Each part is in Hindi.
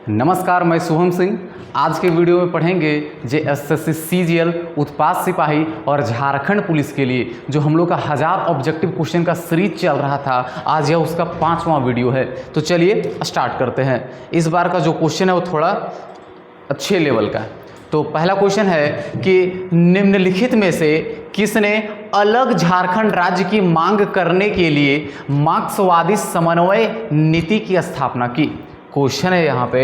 नमस्कार, मैं शुभम सिंह। आज के वीडियो में पढ़ेंगे जे एसएससी सीजीएल, उत्पाद सिपाही और झारखंड पुलिस के लिए जो हम लोग का 1000 ऑब्जेक्टिव क्वेश्चन का सीरीज चल रहा था। आज यह उसका 5वां वीडियो है। तो चलिए स्टार्ट करते हैं। इस बार का जो क्वेश्चन है वो थोड़ा अच्छे लेवल का है। तो पहला क्वेश्चन है कि निम्नलिखित में से किसने अलग झारखंड राज्य की मांग करने के लिए मार्क्सवादी समन्वय नीति की स्थापना की। क्वेश्चन है यहाँ पे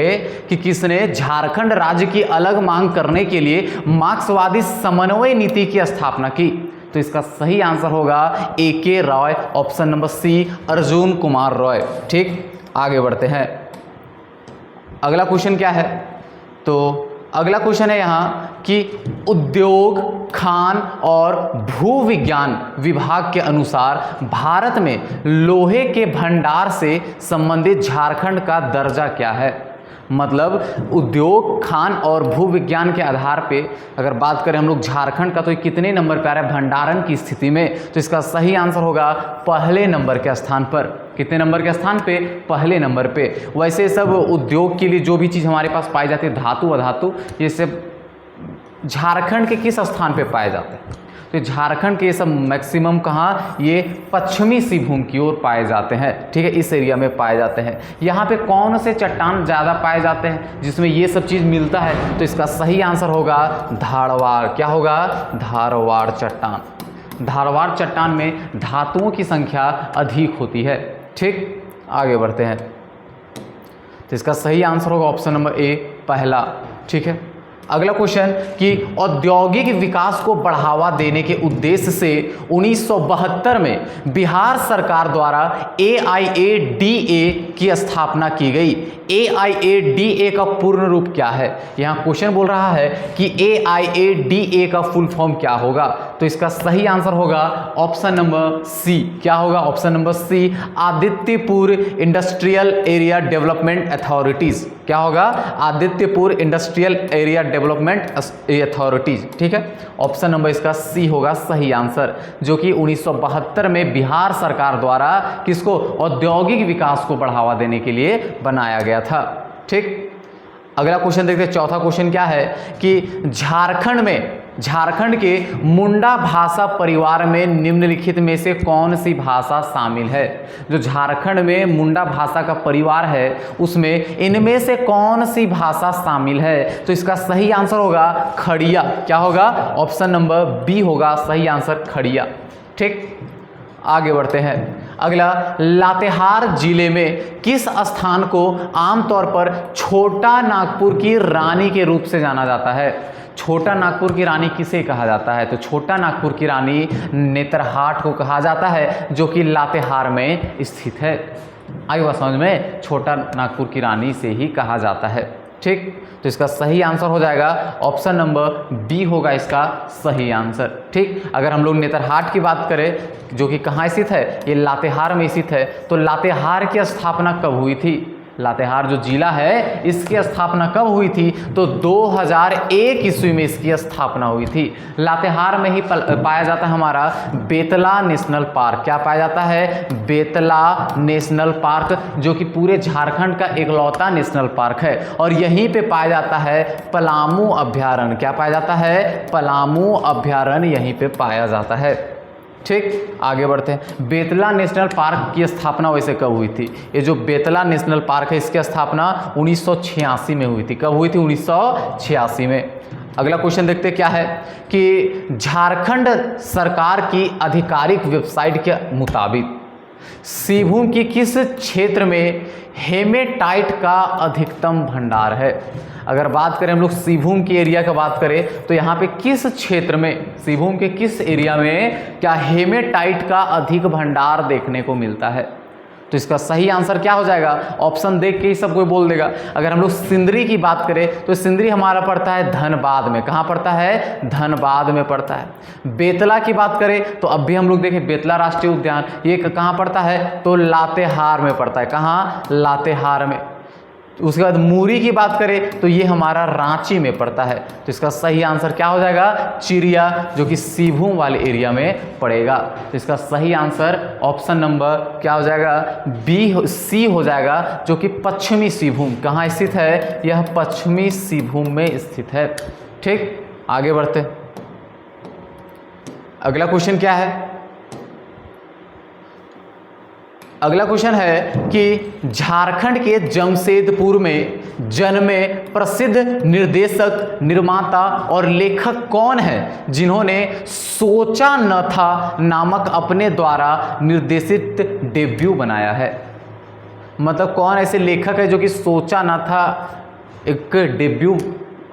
कि किसने झारखंड राज्य की अलग मांग करने के लिए मार्क्सवादी समन्वय नीति की स्थापना की। तो इसका सही आंसर होगा A.K. Roy, option number C, Arjun Kumar Roy. ठीक, आगे बढ़ते हैं। अगला क्वेश्चन क्या है? तो अगला क्वेश्चन है यहाँ कि उद्योग, खान और भू विज्ञान विभाग के अनुसार भारत में लोहे के भंडार से संबंधित झारखंड का दर्जा क्या है। मतलब उद्योग, खान और भू विज्ञान के आधार पे अगर बात करें हम लोग झारखंड का, तो कितने नंबर पे आ रहा है भंडारण की स्थिति में। तो इसका सही आंसर होगा पहले नंबर के स्थान पर। कितने नंबर के स्थान पे? पहले नंबर पे। वैसे सब उद्योग के लिए जो भी चीज़ हमारे पास पाई जाती है, धातु अधातु, ये सब झारखंड के किस स्थान पे पाए जाते हैं? तो झारखंड के ये सब मैक्सिमम कहाँ? ये पश्चिमी सिंहभूम की ओर पाए जाते हैं। ठीक है, इस एरिया में पाए जाते हैं। यहाँ पे कौन से चट्टान ज़्यादा पाए जाते हैं जिसमें ये सब चीज़ मिलता है? तो इसका सही आंसर होगा धारवाड़। क्या होगा? धारवाड़ चट्टान। धारवाड़ चट्टान में धातुओं की संख्या अधिक होती है। ठीक, आगे बढ़ते हैं। तो इसका सही आंसर होगा ऑप्शन नंबर ए, पहला। ठीक है, अगला क्वेश्चन कि औद्योगिक विकास को बढ़ावा देने के उद्देश्य से 1972 में बिहार सरकार द्वारा AIADA की स्थापना की गई। AIADA का पूर्ण रूप क्या है? यहाँ क्वेश्चन बोल रहा है कि AIADA का फुल फॉर्म क्या होगा। तो इसका सही आंसर होगा ऑप्शन नंबर सी। क्या होगा? Option number C, Adityapur industrial area development authorities. क्या होगा? Adityapur industrial area development authorities. ठीक है, ऑप्शन नंबर इसका सी होगा सही आंसर, जो कि 1972 में बिहार सरकार द्वारा किसको? औद्योगिक विकास को बढ़ावा देने के लिए बनाया गया था। ठीक, अगला क्वेश्चन देखते हैं। चौथा क्वेश्चन क्या है कि झारखंड के मुंडा भाषा परिवार में निम्नलिखित में से कौन सी भाषा शामिल है? जो झारखंड में मुंडा भाषा का परिवार है उसमें इनमें से कौन सी भाषा शामिल है? तो इसका सही आंसर होगा खड़िया। क्या होगा? ऑप्शन नंबर बी होगा सही आंसर, खड़िया। ठीक, आगे बढ़ते हैं। अगला, लातेहार जिले में किस स्थान को आमतौर पर छोटा नागपुर की रानी के रूप से जाना जाता है? छोटा नागपुर की रानी किसे कहा जाता है? तो छोटा नागपुर की रानी नेतरहाट को कहा जाता है, जो कि लातेहार में स्थित है। आई बात समझ में? छोटा नागपुर की रानी से ही कहा जाता है। ठीक, तो इसका सही आंसर हो जाएगा ऑप्शन नंबर बी होगा इसका सही आंसर। ठीक, अगर हम लोग नेतरहाट की बात करें जो कि कहाँ स्थित है? ये लातेहार में स्थित है। तो लातेहार की स्थापना कब हुई थी? लातेहार जो जिला है इसकी स्थापना कब हुई थी? तो 2001 ईस्वी में इसकी स्थापना हुई थी। लातेहार में ही पाया जाता है हमारा बेतला नेशनल पार्क। क्या पाया जाता है? बेतला नेशनल पार्क, जो कि पूरे झारखंड का इकलौता नेशनल पार्क है। और यहीं पे पाया जाता है पलामू अभ्यारण्य। क्या पाया जाता है? पलामू अभ्यारण्य यहीं पे पाया जाता है। ठीक, आगे बढ़ते हैं। बेतला नेशनल पार्क की स्थापना वैसे कब हुई थी? ये जो बेतला नेशनल पार्क है इसकी स्थापना 1986 में हुई थी। कब हुई थी? 1986 में। अगला क्वेश्चन देखते हैं क्या है कि झारखंड सरकार की आधिकारिक वेबसाइट के मुताबिक सिंहभूम की किस क्षेत्र में हेमेटाइट का अधिकतम भंडार है? अगर बात करें हम लोग सिंहभूम की एरिया की बात करें तो यहाँ पे किस क्षेत्र में, सिंहभूम के किस एरिया में क्या हेमेटाइट का अधिक भंडार देखने को मिलता है? तो इसका सही आंसर क्या हो जाएगा? ऑप्शन देख के ही सब कोई बोल देगा। अगर हम लोग सिंदरी की बात करें तो सिंदरी हमारा पड़ता है धनबाद में। कहाँ पड़ता है? धनबाद में पड़ता है। बेतला की बात करें तो अब भी हम लोग देखें बेतला राष्ट्रीय उद्यान, ये कहाँ पड़ता है? तो लातेहार में पड़ता है। कहाँ? लातेहार में। उसके बाद मुरी की बात करें तो ये हमारा रांची में पड़ता है। तो इसका सही आंसर क्या हो जाएगा? चिरिया, जो कि सिंहभूम वाले एरिया में पड़ेगा। तो इसका सही आंसर ऑप्शन नंबर क्या हो जाएगा? बी, सी हो जाएगा, जो कि पश्चिमी सिंहभूम। कहाँ स्थित है? यह पश्चिमी सिंहभूम में स्थित है। ठीक, आगे बढ़ते। अगला क्वेश्चन क्या है? अगला क्वेश्चन है कि झारखंड के जमशेदपुर में जन्मे प्रसिद्ध निर्देशक, निर्माता और लेखक कौन है जिन्होंने सोचा न था नामक अपने द्वारा निर्देशित डेब्यू बनाया है? मतलब कौन ऐसे लेखक है जो कि सोचा न था एक डेब्यू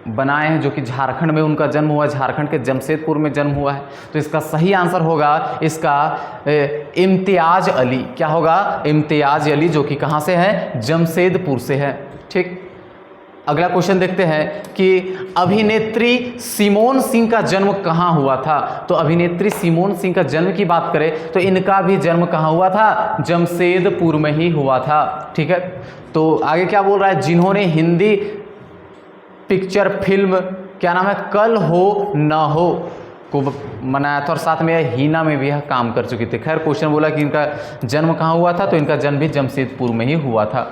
बनाए हैं, जो कि झारखंड में उनका जन्म हुआ, झारखंड के जमशेदपुर में जन्म हुआ है। तो इसका सही आंसर होगा इसका इम्तियाज अली। क्या होगा? इम्तियाज अली, जो कि कहाँ से है? जमशेदपुर से है। ठीक, अगला क्वेश्चन देखते हैं कि अभिनेत्री सिमोन सिंह का जन्म कहाँ हुआ था? तो अभिनेत्री सिमोन सिंह का जन्म की बात करें तो इनका भी जन्म कहाँ हुआ था? जमशेदपुर में ही हुआ था। ठीक है, तो आगे क्या बोल रहा है? जिन्होंने हिंदी पिक्चर फिल्म क्या नाम है, कल हो न हो को बनाया था और साथ में यह हीना में भी यह काम कर चुकी थी। खैर, क्वेश्चन बोला कि इनका जन्म कहाँ हुआ था, तो इनका जन्म भी जमशेदपुर में ही हुआ था।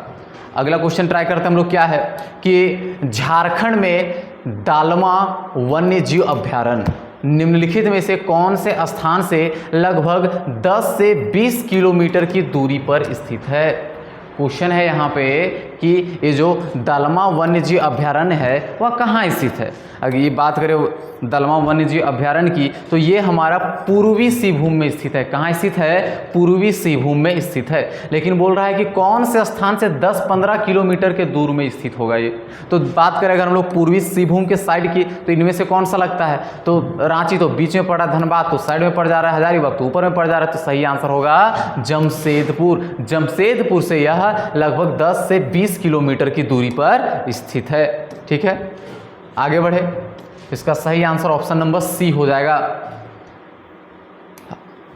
अगला क्वेश्चन ट्राई करते हैं हम लोग। क्या है कि झारखंड में दालमा वन्य जीव अभ्यारण्य निम्नलिखित में से कौन से स्थान से लगभग 10 से 20 किलोमीटर की दूरी पर स्थित है? क्वेश्चन है यहाँ पे कि ये जो दलमा वन्यजीव अभ्यारण्य है वह कहाँ स्थित है। अगर ये बात करें दलमा वन्यजीव अभ्यारण्य की तो ये हमारा पूर्वी सिंहभूम में स्थित है। कहाँ स्थित है? पूर्वी सिंहभूम में स्थित है। लेकिन बोल रहा है कि कौन से स्थान से 10-15 किलोमीटर के दूर में स्थित होगा ये। तो बात करें अगर हम लोग पूर्वी सिंहभूम के साइड की तो इनमें से कौन सा लगता है? तो रांची तो बीच में पड़ा, धनबाद तो साइड में पड़ जा रहा है, हजारीबाग तो ऊपर में पड़ जा रहा है। तो सही आंसर होगा जमशेदपुर। जमशेदपुर से यह लगभग 10 से 20 किलोमीटर की दूरी पर स्थित है। ठीक है, आगे बढ़े। इसका सही आंसर ऑप्शन नंबर सी हो जाएगा।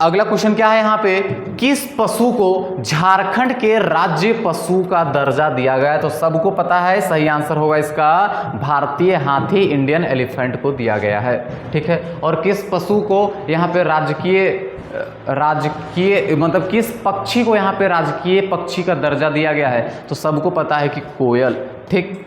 अगला क्वेश्चन क्या है यहाँ पे? किस पशु को झारखंड के राज्य पशु का दर्जा दिया गया है? तो सबको पता है, सही आंसर होगा इसका भारतीय हाथी, इंडियन एलिफेंट को दिया गया है। ठीक है, और किस पशु को यहाँ पे राजकीय मतलब किस पक्षी को यहाँ पे राजकीय पक्षी का दर्जा दिया गया है? तो सबको पता है कि कोयल। ठीक,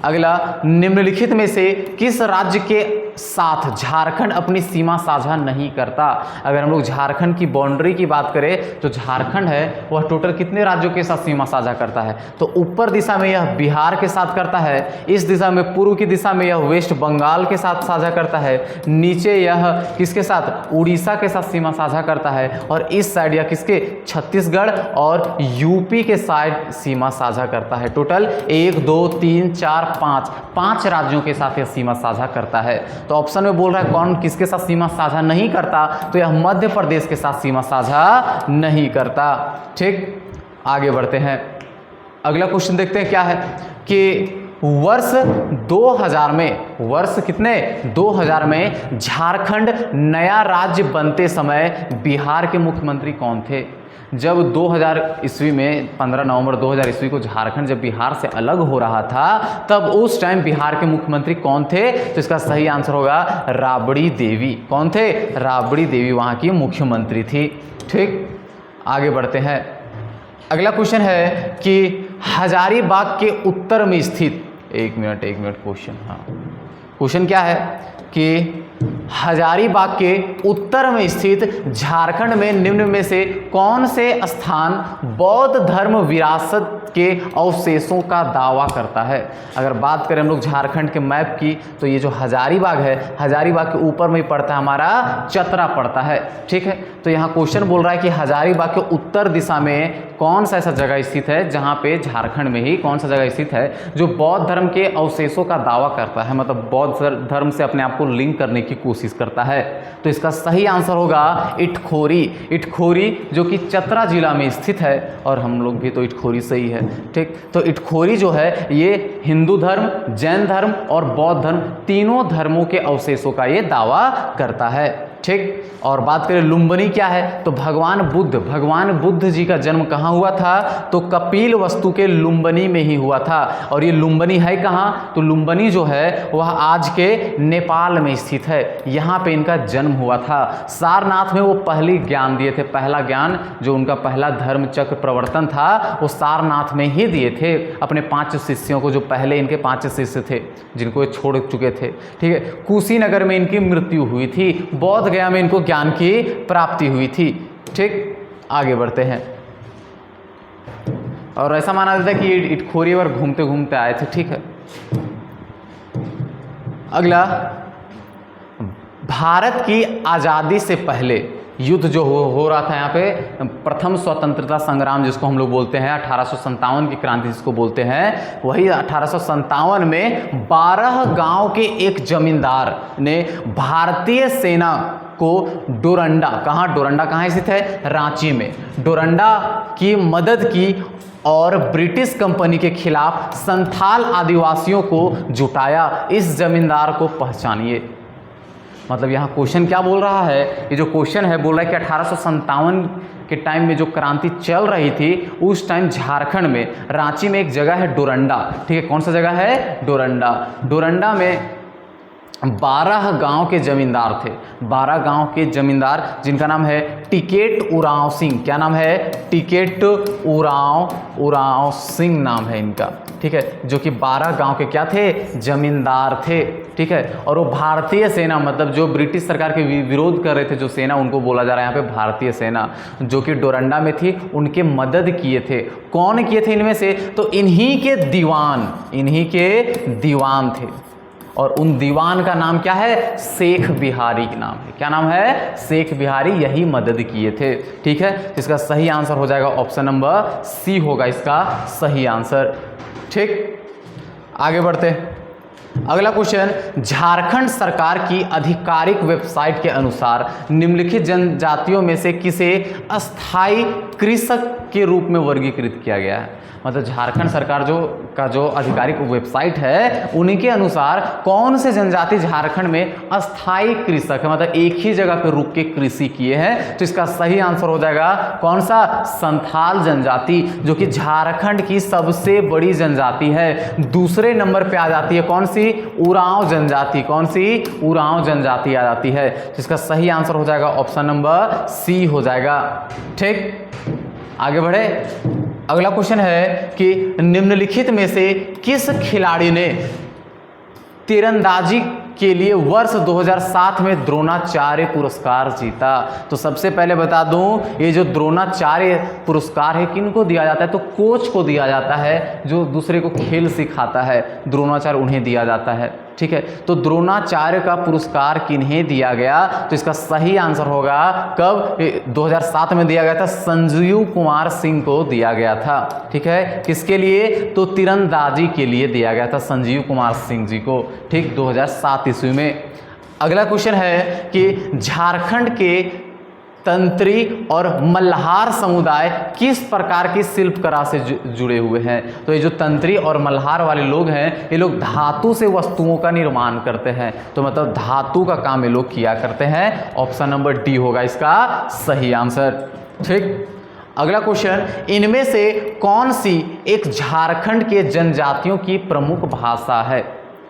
अगला, निम्नलिखित में से किस राज्य के साथ झारखंड अपनी सीमा साझा नहीं करता? अगर हम लोग झारखंड की बाउंड्री की बात करें तो झारखंड है वह टोटल कितने राज्यों के साथ सीमा साझा करता है? तो ऊपर दिशा में यह बिहार के साथ करता है, इस दिशा में पूर्व की दिशा में यह वेस्ट बंगाल के साथ साझा करता है, नीचे यह किसके साथ? उड़ीसा के साथ सीमा साझा करता है, और इस साइड यह किसके? छत्तीसगढ़ और यूपी के साइड सीमा साझा करता है। टोटल 1 2 3 4 5 राज्यों के साथ यह सीमा साझा करता है। तो ऑप्शन में बोल रहा है कौन किसके साथ सीमा साझा नहीं करता? तो यह मध्य प्रदेश के साथ सीमा साझा नहीं करता। ठीक, आगे बढ़ते हैं। अगला क्वेश्चन देखते हैं क्या है कि वर्ष 2000 में, वर्ष कितने? 2000 में झारखंड नया राज्य बनते समय बिहार के मुख्यमंत्री कौन थे? जब 2000 ईस्वी में 15 नवंबर 2000 ईस्वी को झारखंड जब बिहार से अलग हो रहा था तब उस टाइम बिहार के मुख्यमंत्री कौन थे? तो इसका सही आंसर होगा राबड़ी देवी। कौन थे? राबड़ी देवी वहाँ की मुख्यमंत्री थी। ठीक, आगे बढ़ते हैं। अगला क्वेश्चन है कि हजारीबाग के उत्तर में स्थित, एक मिनट क्वेश्चन, हाँ क्वेश्चन क्या है कि हजारीबाग के उत्तर में स्थित झारखंड में निम्न में से कौन से स्थान बौद्ध धर्म विरासत के अवशेषों का दावा करता है? अगर बात करें हम लोग झारखंड के मैप की तो ये जो हजारीबाग है, हजारीबाग के ऊपर में ही पड़ता है हमारा चतरा पड़ता है। ठीक है, तो यहाँ क्वेश्चन बोल रहा है कि हजारीबाग के उत्तर दिशा में कौन सा ऐसा जगह स्थित है जहाँ पे झारखंड में ही कौन सा जगह स्थित है जो बौद्ध धर्म के अवशेषों का दावा करता है, मतलब बौद्ध धर्म से अपने आप को लिंक करने की कोशिश करता है। तो इसका सही आंसर होगा इटखोरी। इटखोरी जो कि चतरा जिला में स्थित है, और हम लोग भी तो इटखोरी से ही है। ठीक, तो इटखोरी जो है ये हिंदू धर्म, जैन धर्म और बौद्ध धर्म तीनों धर्मों के अवशेषों का ये दावा करता है। ठीक। और बात करें लुम्बिनी क्या है, तो भगवान बुद्ध जी का जन्म कहाँ हुआ था, तो कपिल वस्तु के लुम्बिनी में ही हुआ था। और ये लुम्बिनी है कहाँ, तो लुम्बिनी जो है वह आज के नेपाल में स्थित है, यहाँ पे इनका जन्म हुआ था। सारनाथ में वो पहली ज्ञान दिए थे, पहला ज्ञान जो उनका पहला धर्म चक्र प्रवर्तन था वो सारनाथ में ही दिए थे अपने 5 शिष्यों को, जो पहले इनके 5 शिष्य थे जिनको ये छोड़ चुके थे, ठीक है। कुशीनगर में इनकी मृत्यु हुई थी, बौद्ध गया में इनको ज्ञान की प्राप्ति हुई थी, ठीक। आगे बढ़ते हैं। और ऐसा माना जाता है कि ये इटखोरी पर घूमते घूमते आए थे, ठीक है। अगला, भारत की आज़ादी से पहले युद्ध जो हो रहा था यहाँ पे, प्रथम स्वतंत्रता संग्राम जिसको हम लोग बोलते हैं, 1857 की क्रांति जिसको बोलते हैं, वही 1857 में 12 गांव के एक जमींदार ने भारतीय सेना को डोरंडा, डोरंडा कहाँ स्थित है, रांची में, डोरंडा की मदद की और ब्रिटिश कंपनी के खिलाफ संथाल आदिवासियों को जुटाया। इस जमींदार को पहचानिए। मतलब यहाँ क्वेश्चन क्या बोल रहा है, ये जो क्वेश्चन है बोल रहा है कि 1857 के टाइम में जो क्रांति चल रही थी उस टाइम झारखंड में रांची में एक जगह है डोरंडा, ठीक है। कौन सा जगह है, डोरंडा। डोरंडा में 12 गांव के जमींदार थे, 12 गांव के जमींदार जिनका नाम है टिकेट उरांव सिंह। क्या नाम है, टिकेट उरांव सिंह नाम है इनका, ठीक है। जो कि 12 गांव के क्या थे, जमींदार थे, ठीक है। और वो भारतीय सेना, मतलब जो ब्रिटिश सरकार के विरोध कर रहे थे जो सेना, उनको बोला जा रहा है यहाँ पे भारतीय सेना, जो कि डोरंडा में थी, उनके मदद किए थे। कौन किए थे इनमें से, तो इन्हीं के दीवान थे। और उन दीवान का नाम क्या है, शेख बिहारी नाम है। क्या नाम है, शेख बिहारी, यही मदद किए थे, ठीक है। इसका सही आंसर हो जाएगा ऑप्शन नंबर सी होगा इसका सही आंसर, ठीक। आगे बढ़ते। अगला क्वेश्चन, झारखंड सरकार की आधिकारिक वेबसाइट के अनुसार निम्नलिखित जनजातियों में से किसे अस्थायी कृषक के रूप में वर्गीकृत किया गया है। मतलब झारखंड सरकार जो आधिकारिक वेबसाइट है उन्हीं अनुसार कौन से जनजाति झारखंड में अस्थायी कृषक है, मतलब एक ही जगह पर रुक के कृषि किए हैं। तो इसका सही आंसर हो जाएगा कौन सा, संथाल जनजाति, जो कि झारखंड की सबसे बड़ी जनजाति है। दूसरे नंबर पे आ जाती है कौन सी, उरांव जनजाति। कौन सी, उरांव जनजाति आ जाती है। तो इसका सही आंसर हो जाएगा ऑप्शन नंबर सी हो जाएगा, ठीक। आगे बढ़े। अगला क्वेश्चन है कि निम्नलिखित में से किस खिलाड़ी ने तीरंदाजी के लिए वर्ष 2007 में द्रोणाचार्य पुरस्कार जीता। तो सबसे पहले बता दूं, ये जो द्रोणाचार्य पुरस्कार है किनको दिया जाता है, तो कोच को दिया जाता है, जो दूसरे को खेल सिखाता है, द्रोणाचार्य उन्हें दिया जाता है, ठीक है। तो द्रोणाचार्य का पुरस्कार किन्हें दिया गया, तो इसका सही आंसर होगा कब, 2007 में दिया गया था, संजीव कुमार सिंह को दिया गया था, ठीक है। किसके लिए, तो तीरंदाजी के लिए दिया गया था संजीव कुमार सिंह जी को, ठीक, 2007 ईस्वी में। अगला क्वेश्चन है कि झारखंड के तंत्री और मल्हार समुदाय किस प्रकार की शिल्प कला से जुड़े हुए हैं। तो ये जो तंत्री और मल्हार वाले लोग हैं, ये लोग धातु से वस्तुओं का निर्माण करते हैं। तो मतलब धातु का काम ये लोग किया करते हैं। ऑप्शन नंबर डी होगा इसका सही आंसर, ठीक। अगला क्वेश्चन, इनमें से कौन सी एक झारखंड के जनजातियों की प्रमुख भाषा है,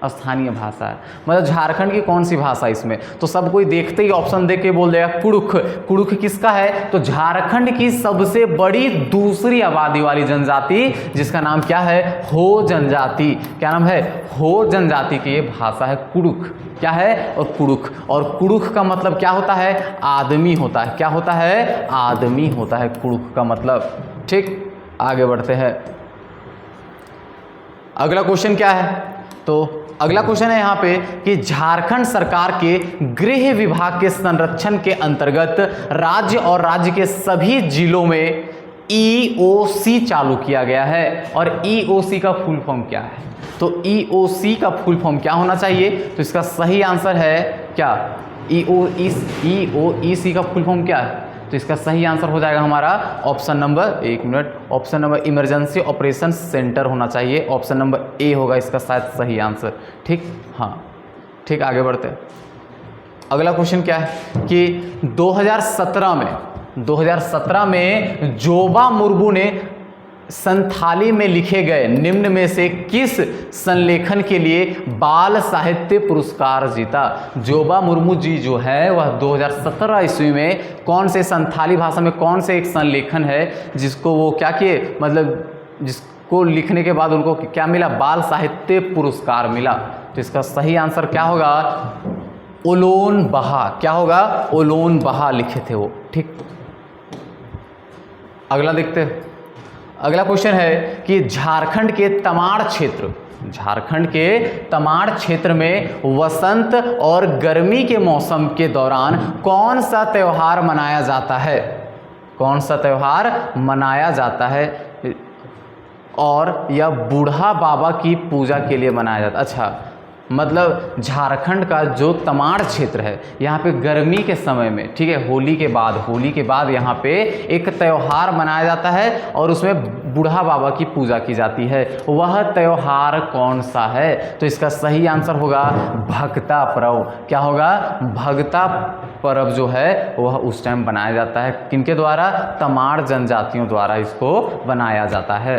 स्थानीय भाषा है। मतलब झारखंड की कौन सी भाषा इसमें, तो सब कोई देखते ही ऑप्शन देख के बोल देगा कुड़ुख। कुड़ुख किसका है, तो झारखंड की सबसे बड़ी दूसरी आबादी वाली जनजाति जिसका नाम क्या है, हो जनजाति। क्या नाम है, हो जनजाति की ये भाषा है कुड़ुख। क्या है, और कुड़ुख। और कुड़ुख का मतलब क्या होता है, आदमी होता है। क्या होता है, आदमी होता है कुड़ुख का मतलब, ठीक। आगे बढ़ते हैं। अगला क्वेश्चन क्या है, तो अगला क्वेश्चन है यहाँ पे कि झारखंड सरकार के गृह विभाग के संरक्षण के अंतर्गत राज्य और राज्य के सभी जिलों में EOC चालू किया गया है। और EOC का फुल फॉर्म क्या है, तो EOC का फुल फॉर्म क्या होना चाहिए, तो इसका सही आंसर है क्या, EOC का फुल फॉर्म क्या है, तो इसका सही आंसर हो जाएगा हमारा ऑप्शन नंबर, एक minute, option number emergency operation centre होना चाहिए। ऑप्शन नंबर ए होगा इसका शायद सही आंसर, ठीक। हाँ, ठीक। आगे बढ़ते हैं। अगला क्वेश्चन क्या है कि 2017 में जोबा मुर्मू ने संथाली में लिखे गए निम्न में से किस संलेखन के लिए बाल साहित्य पुरस्कार जीता। जोबा मुर्मू जी जो है वह 2017 ईस्वी में कौन से संथाली भाषा में कौन से एक संलेखन है जिसको वो क्या किए, मतलब जिसको लिखने के बाद उनको क्या मिला, बाल साहित्य पुरस्कार मिला। तो इसका सही आंसर क्या होगा, ओलोन बहा। क्या होगा, ओलोन बहा लिखे थे वो। ठीक, अगला देखते हैं। अगला क्वेश्चन है कि झारखंड के तमाड़ क्षेत्र में वसंत और गर्मी के मौसम के दौरान कौन सा त्यौहार मनाया जाता है, कौन सा त्यौहार मनाया जाता है और यह बूढ़ा बाबा की पूजा के लिए मनाया जाता है। अच्छा, मतलब झारखंड का जो तमाड़ क्षेत्र है यहाँ पे गर्मी के समय में, ठीक है, होली के बाद यहाँ पे एक त्यौहार मनाया जाता है और उसमें बूढ़ा बाबा की पूजा की जाती है। वह त्यौहार कौन सा है? तो इसका सही आंसर होगा भगता पर्व। क्या होगा, भगता पर्व जो है वह उस टाइम बनाया जाता है। किनके द्वारा? तमाड़ जनजातियों द्वारा इसको बनाया जाता है।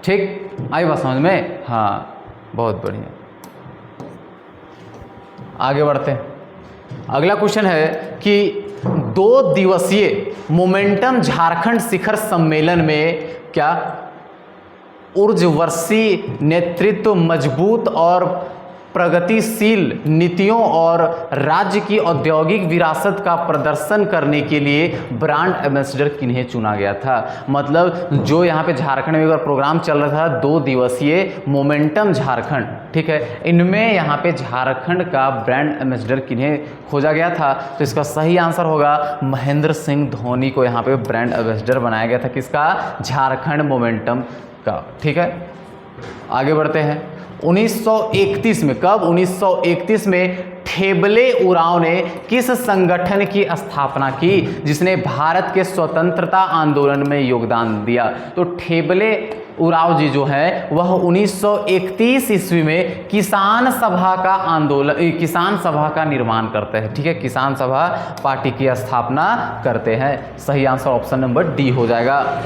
ठीक, आई बात समझ में? हाँ, बहुत बढ़िया। आगे बढ़ते हैं। अगला क्वेश्चन है कि 2 दिवसीय मोमेंटम झारखंड शिखर सम्मेलन में क्या ऊर्जवर्षी नेतृत्व, मजबूत और प्रगतिशील नीतियों और राज्य की औद्योगिक विरासत का प्रदर्शन करने के लिए ब्रांड एम्बेसडर किन्हें चुना गया था? मतलब जो यहाँ पे झारखंड में एक प्रोग्राम चल रहा था 2 दिवसीय मोमेंटम झारखंड, ठीक है, इनमें यहाँ पे झारखंड का ब्रांड एम्बेसडर किन्हें खोजा गया था? तो इसका सही आंसर होगा महेंद्र सिंह धोनी को यहाँ पे ब्रांड एम्बेसडर बनाया गया था। किसका? झारखंड मोमेंटम का। ठीक है, आगे बढ़ते हैं। 1931 में, कब? 1931 में ठेबले उरांव ने किस संगठन की स्थापना की जिसने भारत के स्वतंत्रता आंदोलन में योगदान दिया? तो ठेबले उरांव जी जो है वह 1931 ईस्वी में किसान सभा का निर्माण करते हैं। ठीक है, किसान सभा पार्टी की स्थापना करते हैं। सही आंसर ऑप्शन नंबर डी हो जाएगा।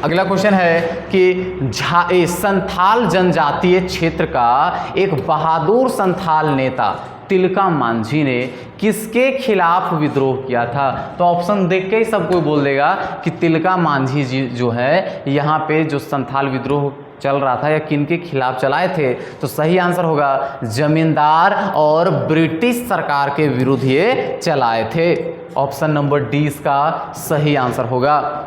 अगला क्वेश्चन है कि संथाल जनजातीय क्षेत्र का एक बहादुर संथाल नेता तिलका मांझी ने किसके खिलाफ विद्रोह किया था? तो ऑप्शन देख के ही सब कोई बोल देगा कि तिलका मांझी जी जो है यहाँ पे जो संथाल विद्रोह चल रहा था या किनके खिलाफ चलाए थे? तो सही आंसर होगा जमींदार और ब्रिटिश सरकार के विरुद्ध ये चलाए थे। ऑप्शन नंबर डी इसका सही आंसर होगा।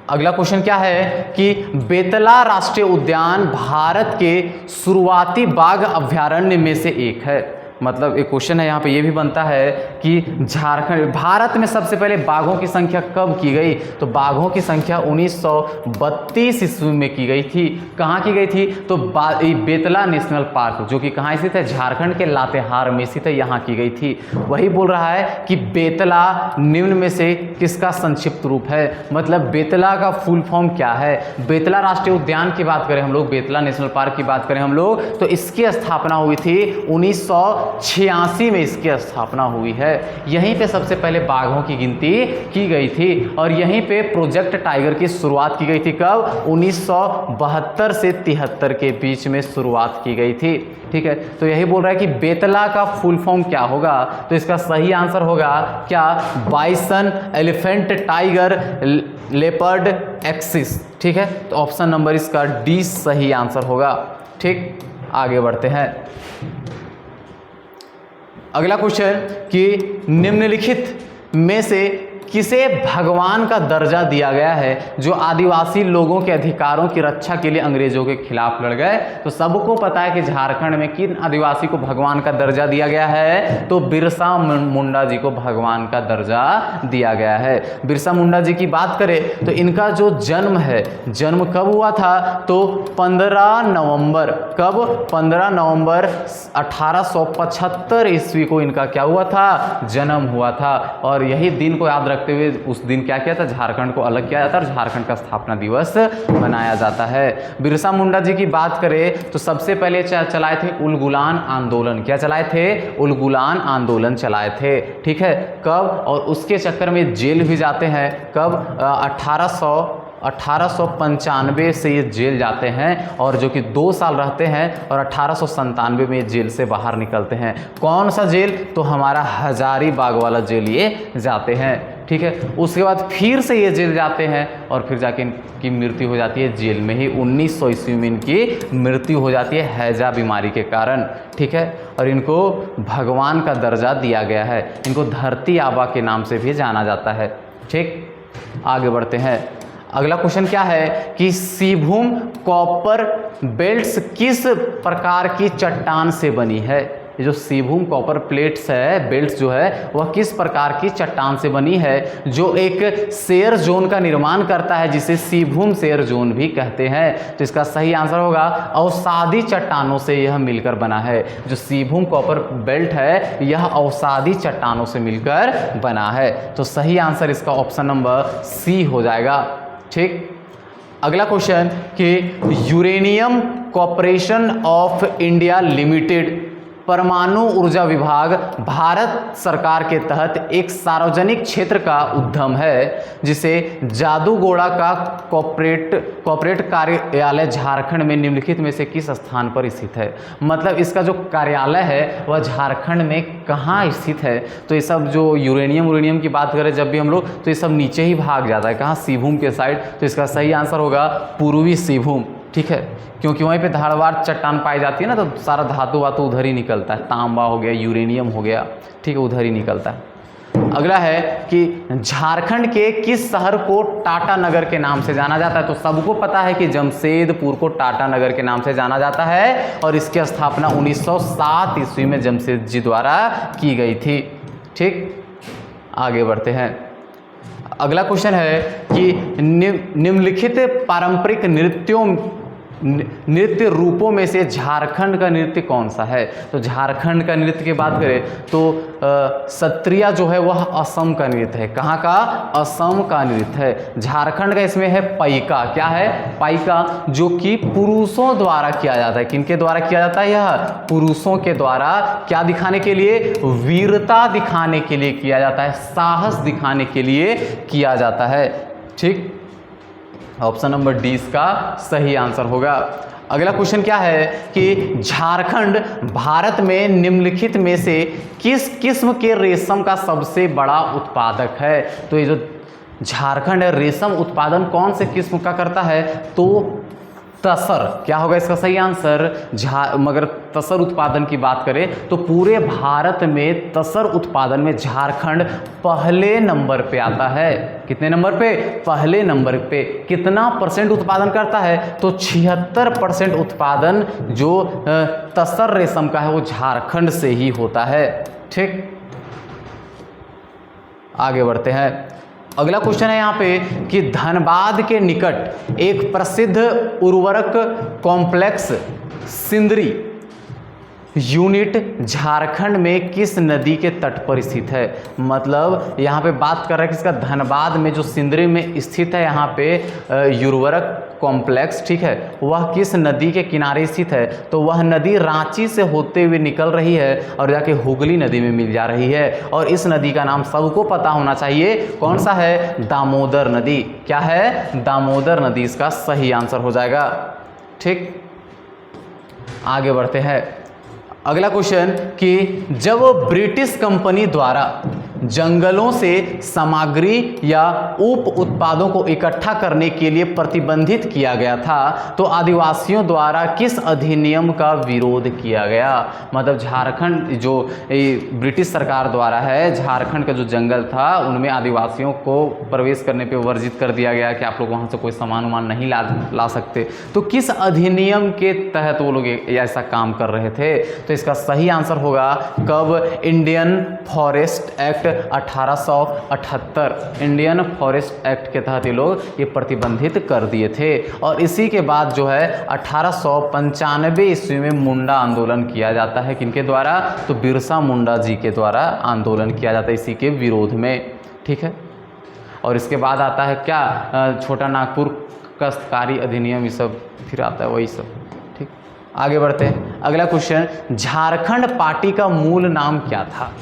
अगला क्वेश्चन क्या है कि बेतला राष्ट्रीय उद्यान भारत के शुरुआती बाघ अभयारण्य में से एक है। मतलब एक क्वेश्चन है यहाँ पे ये भी बनता है कि झारखंड, भारत में सबसे पहले बाघों की संख्या कब की गई? तो बाघों की संख्या 1932 ईस्वी में की गई थी। कहाँ की गई थी? तो बेतला नेशनल पार्क जो कि कहाँ स्थित है? झारखंड के लातेहार में स्थित है, यहाँ की गई थी। वही बोल रहा है कि बेतला निम्न में से किसका संक्षिप्त रूप है? मतलब बेतला का फुल फॉर्म क्या है? बेतला राष्ट्रीय उद्यान की बात करें हम लोग, बेतला नेशनल पार्क की बात करें हम लोग, तो इसकी स्थापना हुई थी 1986 में इसकी स्थापना हुई है। यहीं पे सबसे पहले बाघों की गिनती की गई थी और यहीं पे प्रोजेक्ट टाइगर की शुरुआत की गई थी। कब? 1972 से 73 के बीच में शुरुआत की गई थी। ठीक है, तो यही बोल रहा है कि बेतला का फुल फॉर्म क्या होगा? तो इसका सही आंसर होगा क्या? Bison, elephant, tiger, leopard, axis. ठीक है, तो ऑप्शन नंबर इसका डी सही आंसर होगा। ठीक, आगे बढ़ते हैं। अगला क्वेश्चन कि निम्नलिखित में से किसे भगवान का दर्जा दिया गया है जो आदिवासी लोगों के अधिकारों की रक्षा के लिए अंग्रेजों के खिलाफ लड़ गए? तो सबको पता है कि झारखंड में किन आदिवासी को भगवान का दर्जा दिया गया है? तो बिरसा मुंडा जी को भगवान का दर्जा दिया गया है। बिरसा मुंडा जी की बात करें तो इनका जो जन्म है, जन्म कब हुआ था? तो 15 नवंबर, कब? 15 नवंबर 1875 ईस्वी को इनका क्या हुआ था? जन्म हुआ था। और यही दिन को याद रखते हुए उस दिन क्या किया था, झारखंड को अलग किया जाता है और झारखंड का स्थापना दिवस मनाया जाता है। बिरसा मुंडा जी की बात करें तो सबसे पहले चलाए थे उलगुलान आंदोलन। क्या चलाए थे? उलगुलान आंदोलन चलाए थे। ठीक है, कब? और उसके चक्कर में जेल भी जाते हैं। कब? 1895 से ये जेल जाते हैं और जो कि 2 साल रहते हैं और 1897 में जेल से बाहर निकलते हैं। कौन सा जेल? तो हमारा हजारीबाग वाला जेल ये जाते हैं। ठीक है, उसके बाद फिर से ये जेल जाते हैं और फिर जाके इनकी मृत्यु हो जाती है जेल में ही। 1900 ईस्वी में इनकी मृत्यु हो जाती है हैजा बीमारी के कारण। ठीक है, और इनको भगवान का दर्जा दिया गया है। इनको धरती आबा के नाम से भी जाना जाता है। ठीक, आगे बढ़ते हैं। अगला क्वेश्चन क्या है कि सिंहभूम कॉपर बेल्ट्स किस प्रकार की चट्टान से बनी है? ये जो सिंहभूम कॉपर प्लेट्स है, बेल्ट्स जो है, वह किस प्रकार की चट्टान से बनी है जो एक शेयर जोन का निर्माण करता है, जिसे सिंहभूम शेयर जोन भी कहते हैं? तो इसका सही आंसर होगा अवसादी चट्टानों से यह मिलकर बना है। जो सिंहभूम कॉपर बेल्ट है यह अवसादी चट्टानों से मिलकर बना है। तो सही आंसर इसका ऑप्शन नंबर सी हो जाएगा। ठीक, अगला क्वेश्चन कि uranium corporation of India limited परमाणु ऊर्जा विभाग भारत सरकार के तहत एक सार्वजनिक क्षेत्र का उद्यम है जिसे जादूगोड़ा का कॉर्पोरेट कार्यालय झारखंड में निम्नलिखित में से किस स्थान पर स्थित है? मतलब इसका जो कार्यालय है वह झारखंड में कहाँ स्थित है? तो ये सब जो यूरेनियम की बात करें जब भी हम लोग, तो ये सब नीचे ही भाग जाता है। कहाँ? सिंहभूम के साइड। तो इसका सही आंसर होगा पूर्वी सिंहभूम। ठीक है, क्योंकि वहीं पे धारवाड़ चट्टान पाई जाती है ना, तो सारा धातु वातु उधर ही निकलता है। तांबा हो गया, यूरेनियम हो गया, ठीक है, उधर ही निकलता है। अगला है कि झारखंड के किस शहर को टाटा नगर के नाम से जाना जाता है? तो सबको पता है कि जमशेदपुर को टाटा नगर के नाम से जाना जाता है और इसकी स्थापना 1907 ईस्वी में जमशेद जी द्वारा की गई थी। ठीक, आगे बढ़ते हैं। अगला क्वेश्चन है कि निम्नलिखित पारंपरिक नृत्य रूपों में से झारखंड का नृत्य कौन सा है? तो झारखंड का नृत्य की बात करें तो सत्रिया जो है वह असम का नृत्य है। कहाँ का? असम का नृत्य है। झारखंड का इसमें है पाइका। क्या है? पाइका, जो कि पुरुषों द्वारा किया जाता है। किनके द्वारा किया जाता है? यह पुरुषों के द्वारा। क्या दिखाने के लिए? वीरता दिखाने के लिए किया जाता है, साहस दिखाने के लिए किया जाता है। ठीक, ऑप्शन नंबर डी इसका सही आंसर होगा। अगला क्वेश्चन क्या है कि झारखंड भारत में निम्नलिखित में से किस किस्म के रेशम का सबसे बड़ा उत्पादक है? तो ये जो झारखंड है रेशम उत्पादन कौन से किस्म का करता है? तो तसर। क्या होगा इसका सही आंसर? मगर तसर उत्पादन की बात करें तो पूरे भारत में तसर उत्पादन में झारखंड पहले नंबर पे आता है। कितने नंबर पे? पहले नंबर पे। कितना % उत्पादन करता है? तो 76% उत्पादन जो तसर रेशम का है वो झारखंड से ही होता है। ठीक, आगे बढ़ते हैं। अगला क्वेश्चन है यहाँ पे कि धनबाद के निकट एक प्रसिद्ध उर्वरक कॉम्प्लेक्स सिंदरी यूनिट झारखंड में किस नदी के तट पर स्थित है? मतलब यहाँ पे बात कर रहा है कि इसका धनबाद में जो सिंदरी में स्थित है यहाँ पे उर्वरक कॉम्प्लेक्स, ठीक है, वह किस नदी के किनारे स्थित है? तो वह नदी रांची से होते हुए निकल रही है और जाके हुगली नदी में मिल जा रही है। और इस नदी का नाम सबको पता होना चाहिए। कौन सा है? दामोदर नदी। क्या है? दामोदर नदी इसका सही आंसर हो जाएगा। ठीक, आगे बढ़ते हैं। अगला क्वेश्चन कि जब ब्रिटिश कंपनी द्वारा जंगलों से सामग्री या उप उत्पादों को इकट्ठा करने के लिए प्रतिबंधित किया गया था तो आदिवासियों द्वारा किस अधिनियम का विरोध किया गया? मतलब झारखंड जो ब्रिटिश सरकार द्वारा है, झारखंड का जो जंगल था उनमें आदिवासियों को प्रवेश करने पे वर्जित कर दिया गया कि आप लोग वहाँ से कोई सामान वामान नहीं ला सकते। तो किस अधिनियम के तहत वो लोग ऐसा काम कर रहे थे? तो इसका सही आंसर होगा कब? Indian forest act 1878। Indian forest act के तहत ये लोग ये प्रतिबंधित कर दिए थे। और इसी के बाद जो है 1895 ईस्वी में मुंडा आंदोलन किया जाता है। किनके द्वारा? तो बिरसा मुंडा जी के द्वारा आंदोलन किया जाता है इसी के विरोध में। ठीक है, और इसके बाद आता है क्या, छोटा नागपुर काश्तकारी अधिनियम, ये सब फिर आता है वही सब। ठीक, आगे बढ़ते हैं। अगला क्वेश्चन, झारखंड पार्टी का मूल नाम क्या था,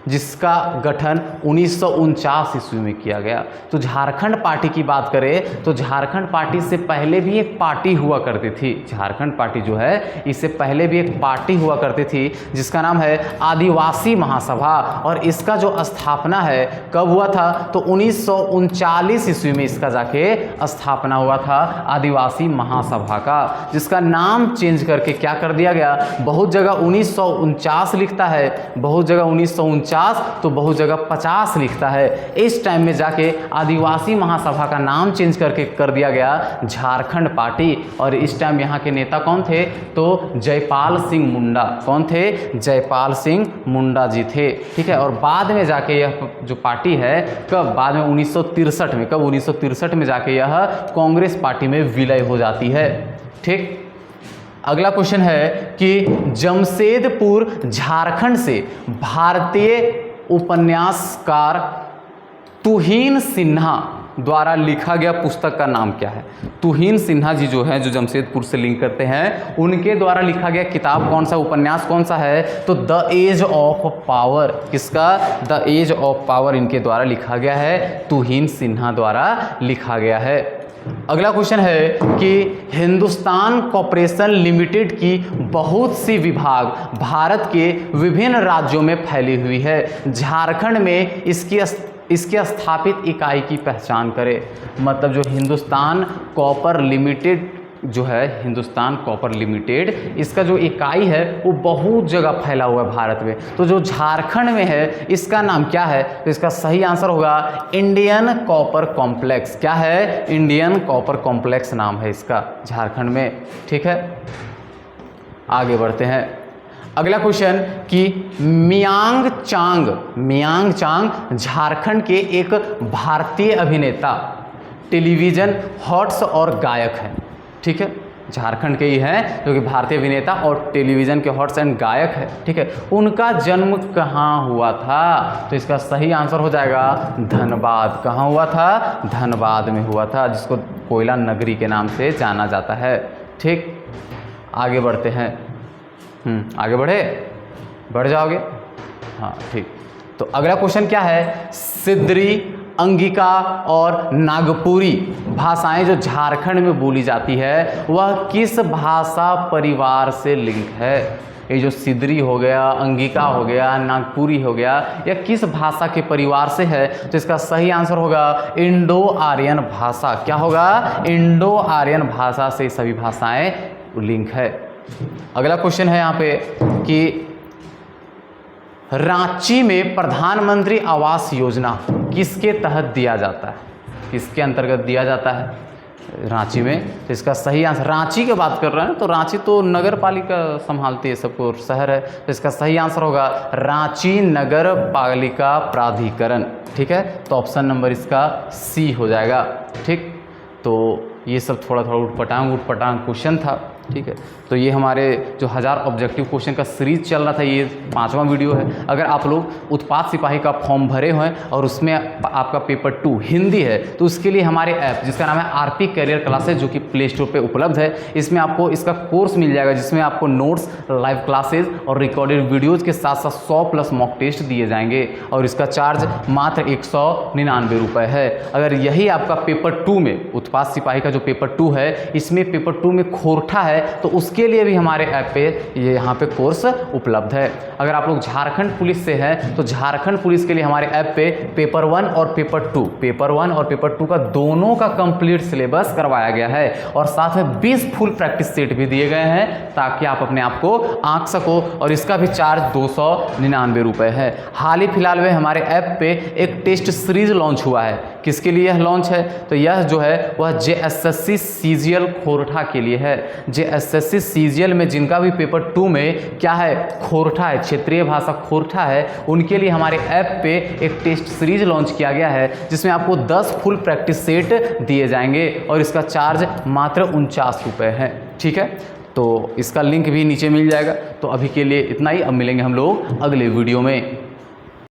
जिसका गठन 1949 ईस्वी में किया गया। तो झारखंड पार्टी की बात करें तो झारखंड पार्टी से पहले भी एक पार्टी हुआ करती थी। झारखंड पार्टी जो है इससे पहले भी एक पार्टी हुआ करती थी जिसका नाम है आदिवासी महासभा, और इसका जो स्थापना है कब हुआ था, तो 1939 ईस्वी में इसका जाके स्थापना हुआ था आदिवासी महासभा का, जिसका नाम चेंज करके क्या कर दिया गया, बहुत जगह 1949 लिखता है, बहुत जगह 1949, तो बहुत जगह 50 लिखता है। इस टाइम में जाके आदिवासी महासभा का नाम चेंज करके कर दिया गया झारखंड पार्टी। और इस टाइम यहाँ के नेता कौन थे, तो जयपाल सिंह मुंडा। कौन थे, जयपाल सिंह मुंडा जी थे। ठीक है, और बाद में जाके यह जो पार्टी है कब, बाद में 1963 में, कब 1963 में जाके यह कांग्रेस पार्टी में विलय हो जाती है। ठीक, अगला क्वेश्चन है कि जमशेदपुर झारखंड से भारतीय उपन्यासकार तुहिन सिन्हा द्वारा लिखा गया पुस्तक का नाम क्या है। तुहिन सिन्हा जी जो है, जो जमशेदपुर से लिंक करते हैं, उनके द्वारा लिखा गया किताब कौन सा, उपन्यास कौन सा है, तो द एज ऑफ पावर। किसका, द एज ऑफ पावर इनके द्वारा लिखा गया है, तुहिन सिन्हा द्वारा लिखा गया है। अगला क्वेश्चन है कि हिंदुस्तान कॉर्पोरेशन लिमिटेड की बहुत सी विभाग भारत के विभिन्न राज्यों में फैली हुई है। झारखंड में इसकी स्थापित इकाई की पहचान करें। मतलब जो हिंदुस्तान कॉपर लिमिटेड जो है, हिंदुस्तान कॉपर लिमिटेड, इसका जो इकाई है वो बहुत जगह फैला हुआ है भारत में। तो जो झारखंड में है इसका नाम क्या है, तो इसका सही आंसर होगा इंडियन कॉपर कॉम्प्लेक्स। क्या है, इंडियन कॉपर कॉम्प्लेक्स नाम है इसका झारखंड में। ठीक है, आगे बढ़ते हैं। अगला क्वेश्चन कि मियांग चांग झारखंड के एक भारतीय अभिनेता, टेलीविजन हॉट्स और गायक हैं। ठीक है, झारखंड के ही हैं जो कि भारतीय अभिनेता और टेलीविजन के हॉट्स एंड गायक है। ठीक है, उनका जन्म कहाँ हुआ था, तो इसका सही आंसर हो जाएगा धनबाद। कहाँ हुआ था, धनबाद में हुआ था, जिसको कोयला नगरी के नाम से जाना जाता है। ठीक, आगे बढ़ते हैं। आगे बढ़ जाओगे, हाँ ठीक। तो अगला क्वेश्चन क्या है, सिद्री, अंगिका और नागपुरी भाषाएं जो झारखंड में बोली जाती है वह किस भाषा परिवार से लिंक है। ये जो सिद्री हो गया, अंगिका हो गया, नागपुरी हो गया, यह किस भाषा के परिवार से है, तो इसका सही आंसर होगा इंडो आर्यन भाषा। क्या होगा, इंडो आर्यन भाषा से सभी भाषाएं लिंक है। अगला क्वेश्चन है यहाँ पे कि रांची में प्रधानमंत्री आवास योजना किसके तहत दिया जाता है, किसके अंतर्गत दिया जाता है रांची में, तो इसका सही आंसर, रांची की बात कर रहे हैं तो रांची तो नगर पालिका संभालती है, सबको शहर है, तो इसका सही आंसर होगा रांची नगर पालिका प्राधिकरण। ठीक है, तो ऑप्शन नंबर इसका सी हो जाएगा। ठीक, तो ये सब थोड़ा उटपटांग क्वेश्चन था। ठीक है, तो ये हमारे जो 1000 ऑब्जेक्टिव क्वेश्चन का सीरीज चल रहा था, ये 5वां वीडियो है। अगर आप लोग उत्पाद सिपाही का फॉर्म भरे हुए हैं और उसमें आपका पेपर 2 हिंदी है, तो उसके लिए हमारे ऐप जिसका नाम है आरपी करियर क्लासेज, जो कि प्ले स्टोर पे उपलब्ध है, इसमें आपको इसका कोर्स मिल जाएगा, जिसमें आपको नोट्स, लाइव क्लासेज और रिकॉर्डेड वीडियोज़ के साथ साथ 100+ मॉक टेस्ट दिए जाएंगे, और इसका चार्ज मात्र 199 रुपये है। अगर यही आपका पेपर 2 में, उत्पाद सिपाही का जो पेपर 2 है, इसमें पेपर 2 में खोरठा है, तो उसके लिए भी हमारे ऐप पे ये यहाँ पे कोर्स उपलब्ध है। अगर आप लोग झारखंड पुलिस से हैं तो झारखंड पुलिस के लिए हमारे ऐप पे पेपर 1 और पेपर 2 का दोनों का कंप्लीट सिलेबस करवाया गया है, और साथ में 20 फुल प्रैक्टिस सेट भी दिए गए हैं ताकि आप अपने आप को आंक सको, और इसका भी चार्ज 299 रुपये है। हाल ही फिलहाल में हमारे ऐप पे एक टेस्ट सीरीज लॉन्च हुआ है। किसके लिए यह लॉन्च है, तो यह जो है वह JSSC CGL खोरठा के लिए है। JSSC CGL में जिनका भी पेपर 2 में क्या है, खोरठा है, क्षेत्रीय भाषा खोरठा है, उनके लिए हमारे ऐप पे एक टेस्ट सीरीज लॉन्च किया गया है, जिसमें आपको 10 फुल प्रैक्टिस सेट दिए जाएंगे, और इसका चार्ज मात्र 49 रुपये है। ठीक है, तो इसका लिंक भी नीचे मिल जाएगा। तो अभी के लिए इतना ही, अब मिलेंगे हम लोग अगले वीडियो में।